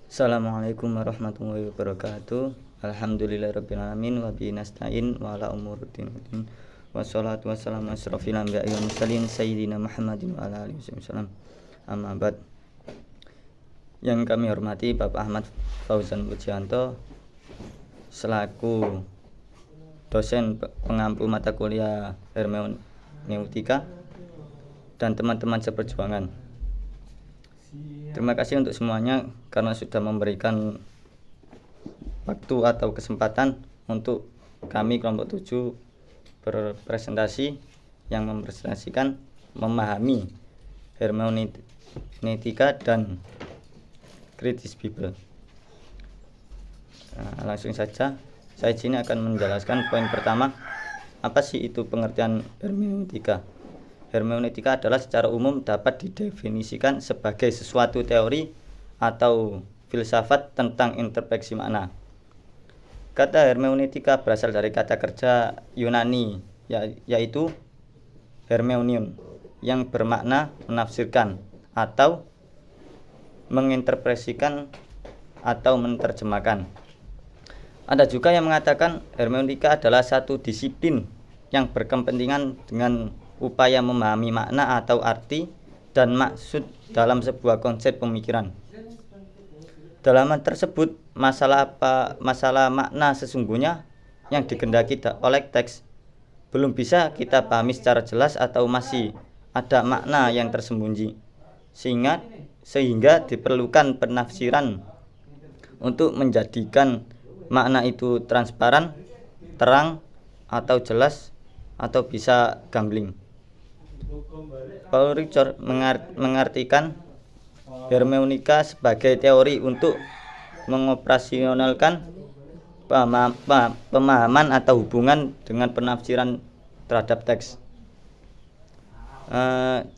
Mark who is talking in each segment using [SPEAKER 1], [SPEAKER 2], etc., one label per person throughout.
[SPEAKER 1] Assalamualaikum warahmatullahi wabarakatuh. Alhamdulillahirabbil alamin wa bihi nasta'in wa ala umuruddin. Wassalatu wassalamu asrofil anbiya'i wal mursalin sayyidina Muhammadin wa ala alihi wasallam. Amma ba'd. Yang kami hormati Bapak Ahmad Fauzan Pujianto selaku dosen pengampu mata kuliah hermeneutika dan teman-teman seperjuangan. Terima kasih untuk semuanya karena sudah memberikan waktu atau kesempatan untuk kami kelompok 7 berpresentasi yang mempresentasikan memahami hermeneutika dan kritis Bible. Langsung saja, saya di sini akan menjelaskan poin pertama, apa sih itu pengertian hermeneutika. Hermeneutika adalah secara umum dapat didefinisikan sebagai sesuatu teori atau filsafat tentang interpretasi makna. Kata hermeneutika berasal dari kata kerja Yunani yaitu hermeunion yang bermakna menafsirkan atau menginterpretasikan atau menerjemahkan. Ada juga yang mengatakan hermeneutika adalah satu disiplin yang berkepentingan dengan upaya memahami makna atau arti dan maksud dalam sebuah konsep pemikiran. Dalam hal tersebut, masalah makna sesungguhnya yang dikehendaki oleh teks belum bisa kita pahami secara jelas atau masih ada makna yang tersembunyi, sehingga diperlukan penafsiran untuk menjadikan makna itu transparan, terang, atau jelas, atau bisa gambling. Paul Ricoeur mengartikan hermeneutika sebagai teori untuk mengoperasionalkan pemahaman atau hubungan dengan penafsiran terhadap teks.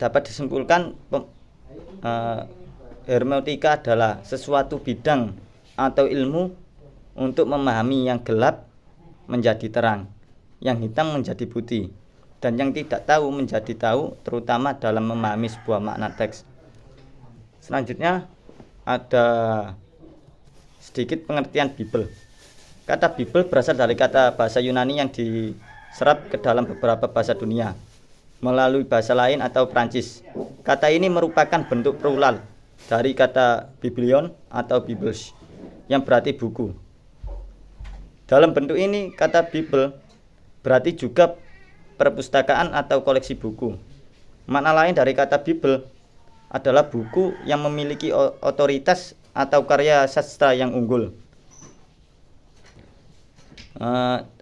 [SPEAKER 1] Dapat disimpulkan hermeneutika adalah sesuatu bidang atau ilmu untuk memahami yang gelap menjadi terang, yang hitam menjadi putih, dan yang tidak tahu menjadi tahu, terutama dalam memahami sebuah makna teks. Selanjutnya ada sedikit pengertian Bible. Kata Bible berasal dari kata bahasa Yunani yang diserap ke dalam beberapa bahasa dunia melalui bahasa lain atau Prancis. Kata ini merupakan bentuk plural dari kata biblion atau bibles yang berarti buku. Dalam bentuk ini kata Bible berarti juga perpustakaan atau koleksi buku. Makna lain dari kata Bible adalah buku yang memiliki otoritas atau karya sastra yang unggul.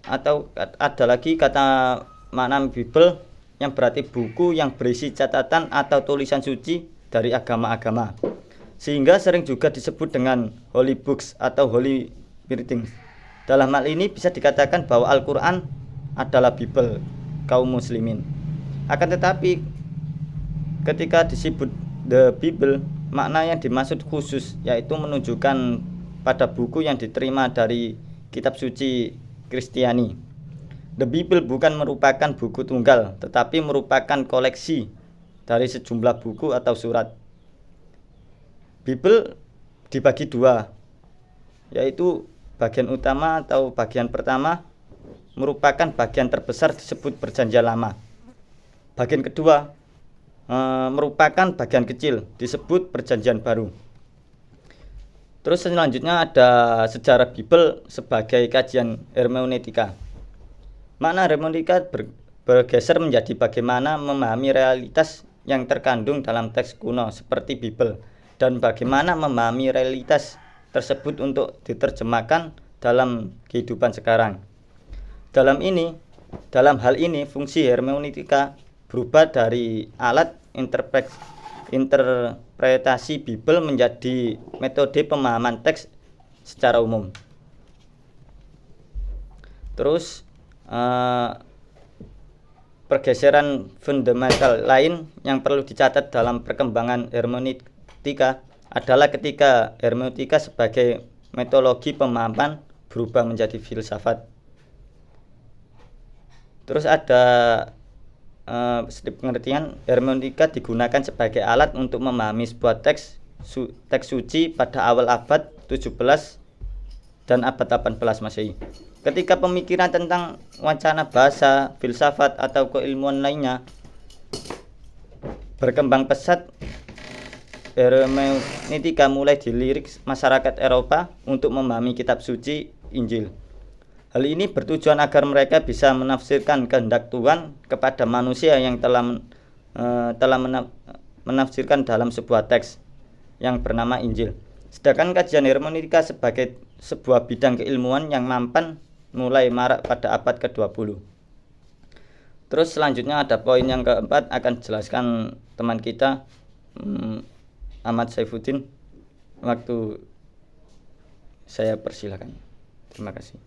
[SPEAKER 1] Atau ada lagi kata makna Bible yang berarti buku yang berisi catatan atau tulisan suci dari agama-agama, sehingga sering juga disebut dengan holy books atau holy writings. Dalam hal ini bisa dikatakan bahwa Al-Quran adalah Bible kaum muslimin. Akan tetapi ketika disebut the Bible, makna yang dimaksud khusus yaitu menunjukkan pada buku yang diterima dari kitab suci Kristiani. The Bible bukan merupakan buku tunggal, tetapi merupakan koleksi dari sejumlah buku atau surat. Bible dibagi dua, yaitu bagian utama atau bagian pertama merupakan bagian terbesar disebut Perjanjian Lama. Bagian kedua merupakan bagian kecil disebut Perjanjian Baru. Terus selanjutnya ada sejarah Bible sebagai kajian hermeneutika. Makna hermeneutika bergeser menjadi bagaimana memahami realitas yang terkandung dalam teks kuno seperti Bible dan bagaimana memahami realitas tersebut untuk diterjemahkan dalam kehidupan sekarang. Dalam hal ini fungsi hermeneutika berubah dari alat interpretasi Bible menjadi metode pemahaman teks secara umum. Terus pergeseran fundamental lain yang perlu dicatat dalam perkembangan hermeneutika adalah ketika hermeneutika sebagai metodologi pemahaman berubah menjadi filsafat. Terus ada sedikit pengertian, hermeneutika digunakan sebagai alat untuk memahami sebuah teks suci pada awal abad 17 dan abad 18 Masehi. Ketika pemikiran tentang wacana bahasa, filsafat atau keilmuan lainnya berkembang pesat, hermeneutika mulai dilirik masyarakat Eropa untuk memahami kitab suci Injil. Hal ini bertujuan agar mereka bisa menafsirkan kehendak Tuhan kepada manusia yang telah menafsirkan dalam sebuah teks yang bernama Injil. Sedangkan kajian hermeneutika sebagai sebuah bidang keilmuan yang mampan mulai marak pada abad ke-20. Terus selanjutnya ada poin yang keempat, akan dijelaskan teman kita Ahmad Saifuddin. Waktu saya persilakan. Terima kasih.